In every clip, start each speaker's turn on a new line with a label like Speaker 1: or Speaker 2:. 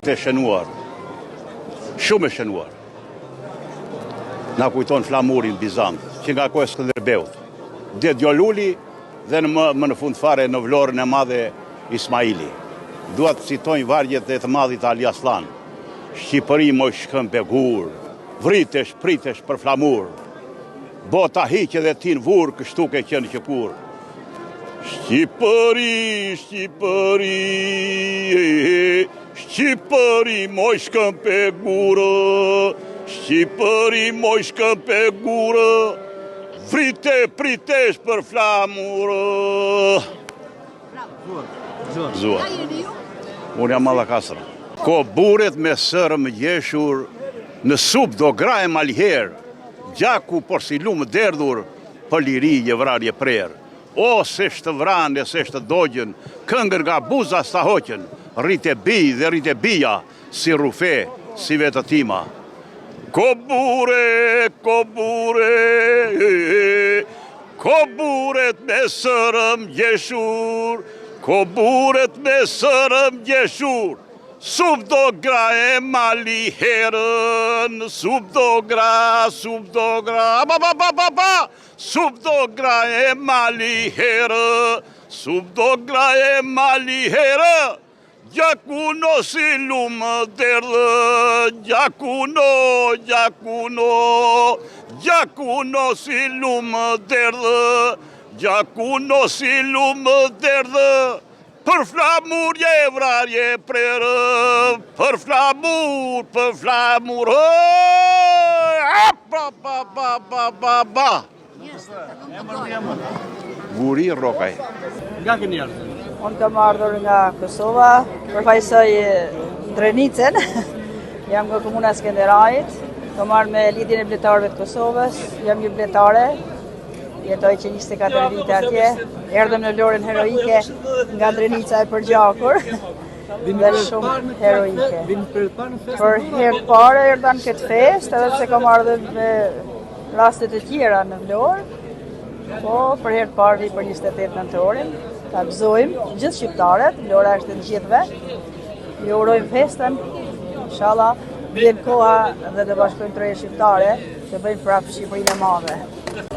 Speaker 1: Të shënuar, shumë e shënuar. Na kujton flamurin Bizant, që nga kohë Skënderbeut. Dhe Djoluli dhe më në fund fare në Vlorën e Madhe Ismaili. Dua të citojnë vargjet e të madhit Ali Aslan. Shqipëri moj shkëmbegur, vritesh, pritesh për flamur. Bota hiqe dhe ti në vur, kështu ke qenë që kur. Shqipëri, Shqipëri, Shqipëri moj shkëmbegurë, Shqipëri moj shkëmbegurë, vrite, pritesh për flamurë. Zuar. Unë jam Mallakastra. Ko buret me sërëm gjeshur, në sup do gra e malher, gjaku por si lumë derdhur, për liri je vrarje prerë. O, se shtë vranë, se shtë dogjen, këngër nga buza sta hoqen, rrite bi dhe rrite bia, si rufe, si vetë tima. Ko bure, ko buret me sërëm gjeshur, ko buret me sërëm gjeshur, sub do gra e mali herën, sub do gra, sub do gra e mali herë, sub do gra e mali herë, gjakuno si lumë derdhë, gjakuno si lumë derdhë, gjakuno si lumë derdhë, për flamur je vrarje prerë, për flamur, ba. Guri Rokaj.
Speaker 2: Nga keni ardhur?
Speaker 3: Unë kam ardhur nga Kosova, përfaqësoj Drenicën, jam nga komuna Skenderajit, kam ardhur me lidhjen e bletarëve të Kosovës, jam një bletare, jetoj që 24 vite atje, erdhëm në Vlorën heroike nga Drenica e përgjakur, dhe shumë heroike. Për herë pare erdhën këtë fest, edhe pse kam ardhur me rastet e tjera në Vlorë, po për herë parë vi për 28 nëntorin, ta gëzojmë gjithë shqiptarët, Vlora është në gjithëve, ju urojmë festën, inshallah vjen koha dhe të bashkojmë troje shqiptare, të bëjmë prapë Shqipërinë e madhe.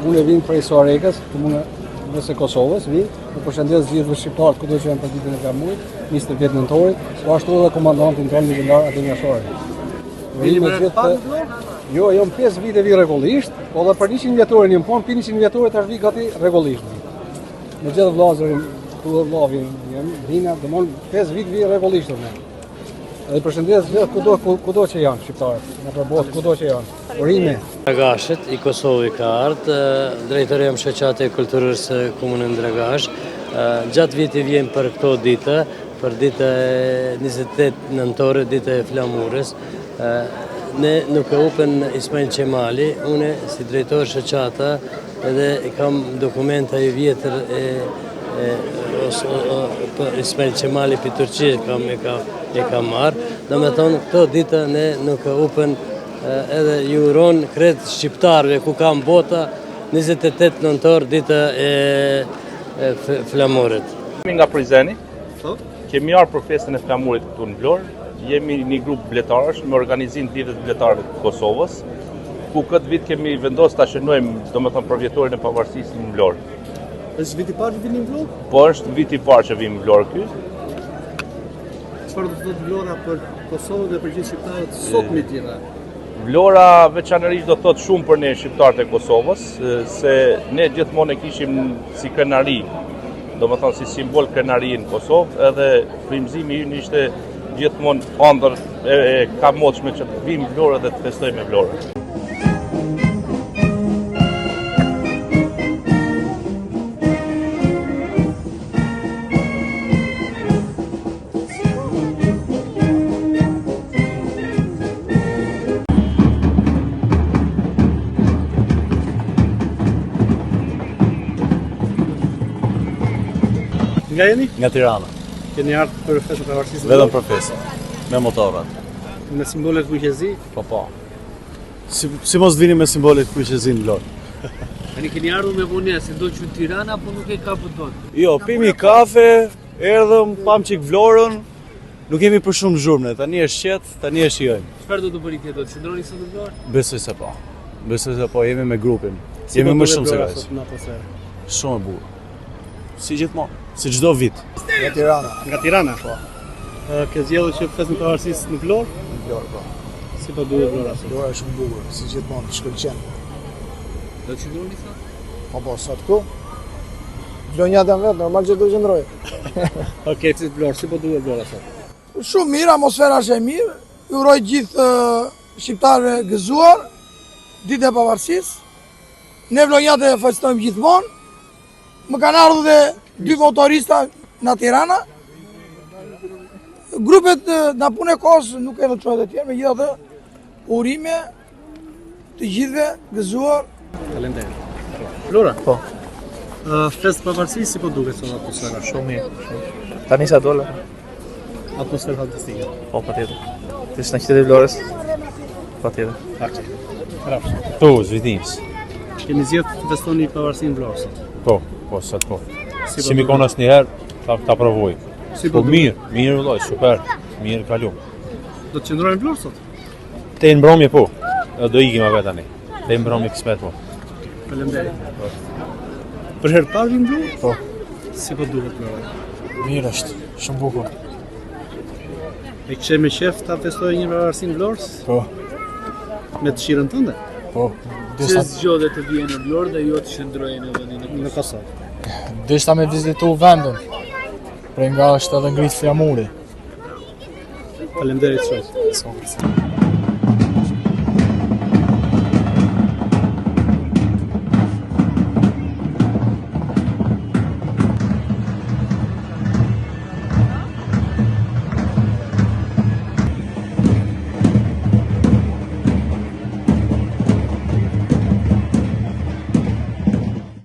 Speaker 2: Unë vim prej Soarekës, komunës së Kosovës, vi, në përshëndes gjithë shqiptarët kudo që janë për ditën e flamurit, 28 nëntorit, po ashtu edhe komandantin tonë ligjendar aty nga Shore. Vim me gjithë. Jo, jam 5 vite vi rregullisht, po edhe për 100 vjetorin jam pun, për 100 vjetorit tash vi gati rregullisht. Me gjithë vllazërin, ku vllavin jam, vina, domon 5 vite vi rregullisht unë. Edhe përshëndes gjithë kudo që janë shqiptarët, në përbot kudo që janë. Urime.
Speaker 4: Dragashit i Kosovë ka ardhur, drejtori jam shoqate e kulturës së komunën Dragash. Gjatë viti vjen për këto ditë, për ditë 28 nëntore, ditë e flamurës. Ne nuk e upën Ismail Qemali, une si drejtor shoqata edhe kam dokumenta i vjetër Ismail Qemali për Turqi e kam marrë. Do me thonë, këto dita ne nuk e upën edhe ju uron kretë shqiptarve ku kam bota 28 nëntor dita e flamurit.
Speaker 5: Kemi nga Prizreni, kemi arë për festën e flamurit këtu në Vlorë. Jemi një grup bletarësh me organizim të lidhjet bletarëve të Kosovës, ku këtë vit kemi vendosur ta shënojmë, domethënë për vjetorin e pavarësisë në Vlorë.
Speaker 2: Është viti i parë që vini në Vlorë?
Speaker 5: Po, është viti i parë që vim në Vlorë ky.
Speaker 2: Çfarë do të thotë Vlora për Kosovën dhe për gjithë shqiptarët sot me tjera?
Speaker 5: Vlora veçanërisht do thotë shumë për ne shqiptarët e Kosovës, se ne gjithmonë e kishim si krenari, domethënë si simbol krenari në Kosovë, edhe frymëzimi ynë ishte gjithmonë ëndër e kamotshme që të vim në Vlorë dhe të festojmë me Vlorë.
Speaker 2: Nga jeni?
Speaker 6: Nga Tirana.
Speaker 2: Keni ardhur për festën e pavarësisë?
Speaker 6: Vetëm për festën, me motorat.
Speaker 2: Me simbolet kuqezi?
Speaker 6: Po. Si mos vini me simbolet kuqezi në Vlorë?
Speaker 7: Keni ardhur me vonesë, do që Tirana, po nuk e kapët dot.
Speaker 6: Jo, pimi kafe, erdhëm, pam qik Vlorën, Nuk jemi për shumë zhurmë, tani është qetë, tani e shijojmë.
Speaker 7: Çfarë do të bëni tjetër? Do të qëndroni sot në Vlorë?
Speaker 6: Besoj se po. Besoj se po, jemi me grupin. Jemi më shumë se kaq.
Speaker 2: Në atmosferë.
Speaker 6: Shumë e bukur. Si gjithmonë, si çdo vit.
Speaker 2: Nga Tirana, po. Ke zgjedhur që festën e pavarësisë në Vlorë?
Speaker 8: Në Vlorë, po.
Speaker 2: Si po duhet Vlora sot?
Speaker 8: Vlora është shumë bukur, si gjithmonë, shkëlqen.
Speaker 7: Do të qëndroni sot?
Speaker 8: Po, sot ku? Vlonjata vetë, normal që do qëndroj.
Speaker 2: Okej, si Vlorë, si po duhet Vlora sot?
Speaker 9: Shumë mirë, atmosfera është e mirë. Ju uroj gjithë shqiptarëve gëzuar ditë e pavarësisë. Ne vlonjatë e festojmë gjithmonë. Më kanë ardhur dhe 2 motorista në Tirana. Grupet na punë kohës nuk e veçojnë të tjerë, megjithatë urime të gjithëve gëzuar.
Speaker 2: Faleminderit. Vlora?
Speaker 8: Po.
Speaker 2: Festë pavarësisë si po duket sot atmosfera?
Speaker 8: Shumë mirë. Tani sa dola?
Speaker 2: Atmosferë fantastike.
Speaker 8: Po, patjetër. Të në qytetin e Vlorës? Patjetër.
Speaker 2: Rafsh.
Speaker 10: Po, zvidimës.
Speaker 2: Kemi zgjedhur të festoni pavarësinë në Vlorë sot.
Speaker 10: Po, sot po. Si mi konë asnjëherë, ta provoj.
Speaker 2: Si
Speaker 10: Po mirë vëllai, super. Mirë kalu.
Speaker 2: Do të qëndrojmë në Vlorë sot?
Speaker 10: Te në mbromje po. Do ikim ave tani. Te në mbromje kismet po.
Speaker 2: Faleminderit. Për herë parë vim në Vlorë?
Speaker 8: Po.
Speaker 2: Si po duhet Vlora?
Speaker 8: Mirë është, shumë bukur.
Speaker 2: E kishe me qef ta festoj një pavarësinë në Vlorës?
Speaker 8: Po.
Speaker 2: Me të shirën tënde?
Speaker 8: Po.
Speaker 7: Pse zgjohet të vijë në Vlorë dhe jo të qëndrojë në vendin
Speaker 2: Në Kosovë.
Speaker 8: Deshta me vizitu vendin. Prej nga është edhe ngritë flamuri.
Speaker 2: Faleminderit shumë.